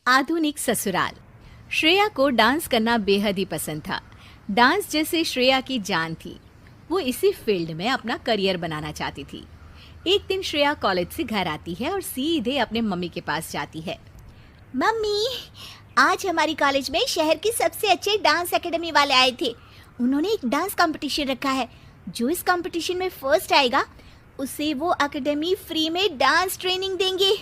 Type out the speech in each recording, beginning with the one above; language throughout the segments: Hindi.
आधुनिक ससुराल। श्रेया को डांस करना बेहद ही पसंद था। डांस जैसे श्रेया की जान थी। वो इसी फील्ड में अपना करियर बनाना चाहती थी। एक दिन श्रेया कॉलेज से घर आती है और सीधे अपने मम्मी के पास जाती है। मम्मी, आज हमारी कॉलेज में शहर के सबसे अच्छे डांस एकेडमी वाले आए थे। उन्होंने एक डांस कंपटीशन रखा है। जो इस कंपटीशन में फर्स्ट आएगा उसे वो एकेडमी फ्री में डांस ट्रेनिंग देंगे।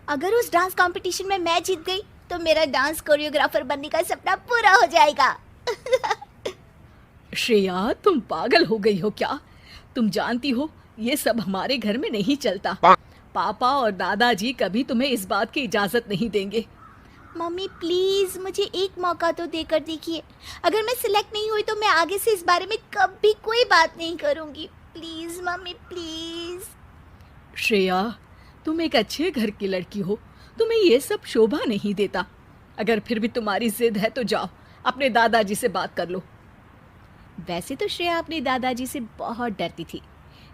अगर उस डांस कंपटीशन में मैं जीत गई तो मेरा डांस कोरियोग्राफर बनने का सपना पूरा हो जाएगा। श्रेया, तुम पागल हो गई हो क्या? तुम जानती हो ये सब हमारे घर में नहीं चलता। पापा और दादाजी कभी तुम्हें इस बात की इजाजत नहीं देंगे। मम्मी प्लीज मुझे एक मौका तो देकर देखिए। अगर मैं सिलेक्ट नहीं हुई तो मैं आगे से इस बारे में कभी कोई बात नहीं करूंगी। Please mummy please. श्रेया, तुम एक अच्छे घर की लड़की हो, तुम्हें ये सब शोभा नहीं देता। अगर फिर भी तुम्हारी जिद है तो जाओ अपने दादाजी से बात कर लो। वैसे तो श्रेया अपने दादाजी से बहुत डरती थी,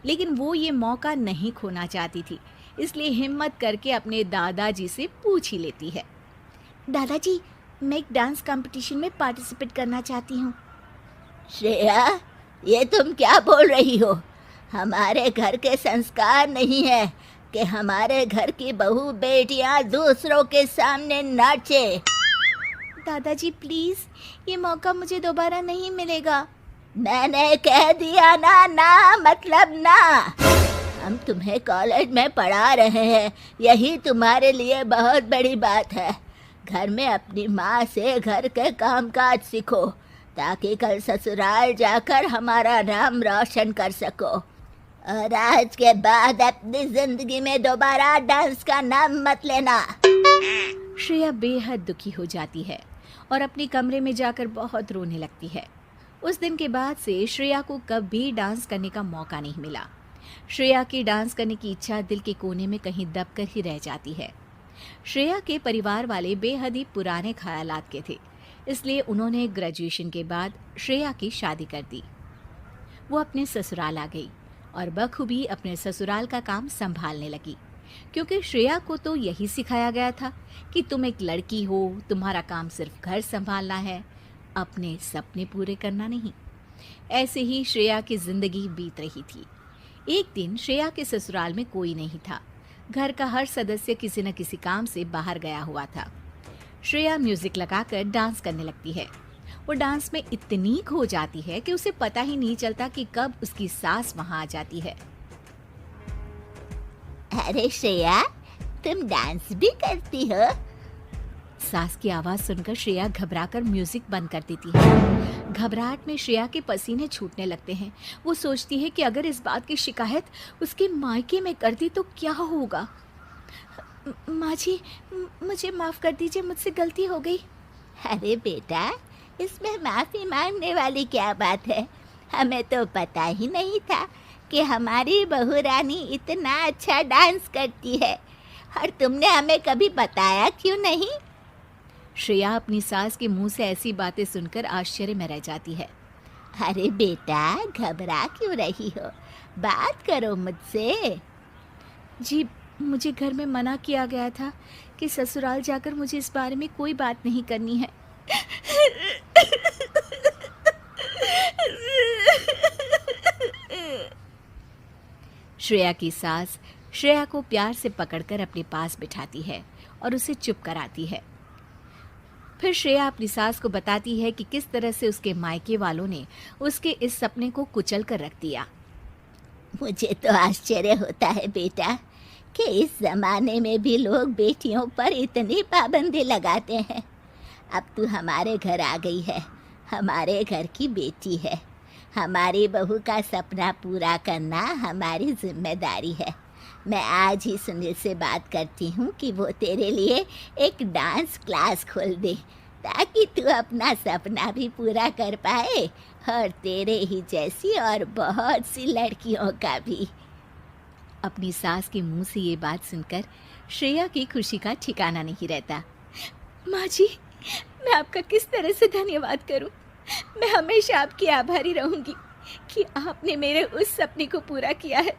लेकिन वो ये मौका नहीं खोना चाहती थी, इसलिए हिम्मत करके अपने दादाजी से पूछ ही लेती है। दादाजी, मैं एक डांस कंपटीशन में पार्टिसिपेट करना चाहती हूँ। श्रेया, ये तुम क्या बोल रही हो? हमारे घर के संस्कार नहीं है कि हमारे घर की बहू बेटियां दूसरों के सामने नाचे। दादाजी प्लीज, ये मौका मुझे दोबारा नहीं मिलेगा। मैंने कह दिया ना, ना मतलब ना। हम तुम्हें कॉलेज में पढ़ा रहे हैं, यही तुम्हारे लिए बहुत बड़ी बात है। घर में अपनी माँ से घर के कामकाज सीखो ताकि कल ससुराल जाकर हमारा नाम रोशन कर सको। और आज के बाद अपनी जिंदगी में दोबारा डांस का नाम मत लेना। श्रेया बेहद दुखी हो जाती है और अपने कमरे में जाकर बहुत रोने लगती है। उस दिन के बाद से श्रेया को कभी डांस करने का मौका नहीं मिला। श्रेया की डांस करने की इच्छा दिल के कोने में कहीं दबकर ही रह जाती है। श्रेया के परिवार वाले बेहद ही पुराने ख्यालात के थे, इसलिए उन्होंने ग्रेजुएशन के बाद श्रेया की शादी कर दी। वो अपने ससुराल आ गई और बखूबी अपने ससुराल का काम संभालने लगी, क्योंकि श्रेया को तो यही सिखाया गया था कि तुम एक लड़की हो, तुम्हारा काम सिर्फ घर संभालना है, अपने सपने पूरे करना नहीं। ऐसे ही श्रेया की जिंदगी बीत रही थी। एक दिन श्रेया के ससुराल में कोई नहीं था। घर का हर सदस्य किसी न किसी काम से बाहर गया हुआ था। श्रेया म्यूजिक लगाकर डांस करने लगती है। वो डांस में इतनी खो जाती है कि उसे पता ही नहीं चलता कि कब उसकी सास वहां आ जाती है। अरे श्रेया, तुम डांस भी करती हो? सास की आवाज सुनकर श्रेया घबराकर म्यूजिक बंद कर देती है। घबराहट में श्रेया के पसीने छूटने लगते हैं। वो सोचती है कि अगर इस बात की शिकायत उसके मायके में कर दी तो क्या होगा। माँ जी, मुझे माफ कर दीजिए, मुझसे गलती हो गई। अरे बेटा, इसमें माफी मांगने वाली क्या बात है? हमें तो पता ही नहीं था कि हमारी बहू रानी इतना अच्छा डांस करती है, और तुमने हमें कभी बताया क्यों नहीं? श्रेया अपनी सास के मुंह से ऐसी बातें सुनकर आश्चर्य में रह जाती है। अरे बेटा, घबरा क्यों रही हो? बात करो मुझसे। जी, मुझे घर में मना किया गया था कि ससुराल जाकर मुझे इस बारे में कोई बात नहीं करनी है। श्रेया की सास श्रेया को प्यार से पकड़कर अपने पास बिठाती है और उसे चुप कराती है। फिर श्रेया अपनी सास को बताती है कि किस तरह से उसके मायके वालों ने उसके इस सपने को कुचल कर रख दिया। मुझे तो आश्चर्य होता है बेटा कि इस जमाने में भी लोग बेटियों पर इतनी पाबंदी लगाते हैं। अब तू हमारे घर आ गई है, हमारे घर की बेटी है। हमारी बहू का सपना पूरा करना हमारी जिम्मेदारी है। मैं आज ही सुनील से बात करती हूँ कि वो तेरे लिए एक डांस क्लास खोल दे, ताकि तू अपना सपना भी पूरा कर पाए और तेरे ही जैसी और बहुत सी लड़कियों का भी। अपनी सास के मुंह से ये बात सुनकर श्रेया की खुशी का ठिकाना नहीं रहता। माँ जी, मैं आपका किस तरह से धन्यवाद करूं। मैं हमेशा आपकी आभारी रहूंगी कि आपने मेरे उस सपने को पूरा किया है,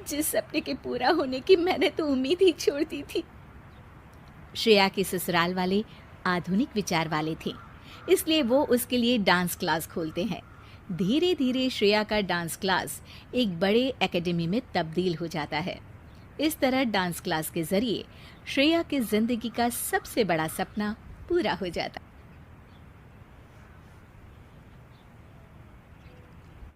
जिस सपने के पूरा होने की मैंने तो उम्मीद ही छोड़ दी थी। श्रेया के ससुराल वाले आधुनिक विचार वाले थे, इसलिए वो उसके लिए डांस क्लास खोलते हैं। धीरे धीरे श्रेया का डांस क्लास एक बड़े एकेडमी में तब्दील हो जाता है। इस तरह डांस क्लास के जरिए श्रेया की जिंदगी का सबसे बड़ा सपना पूरा हो जाता है।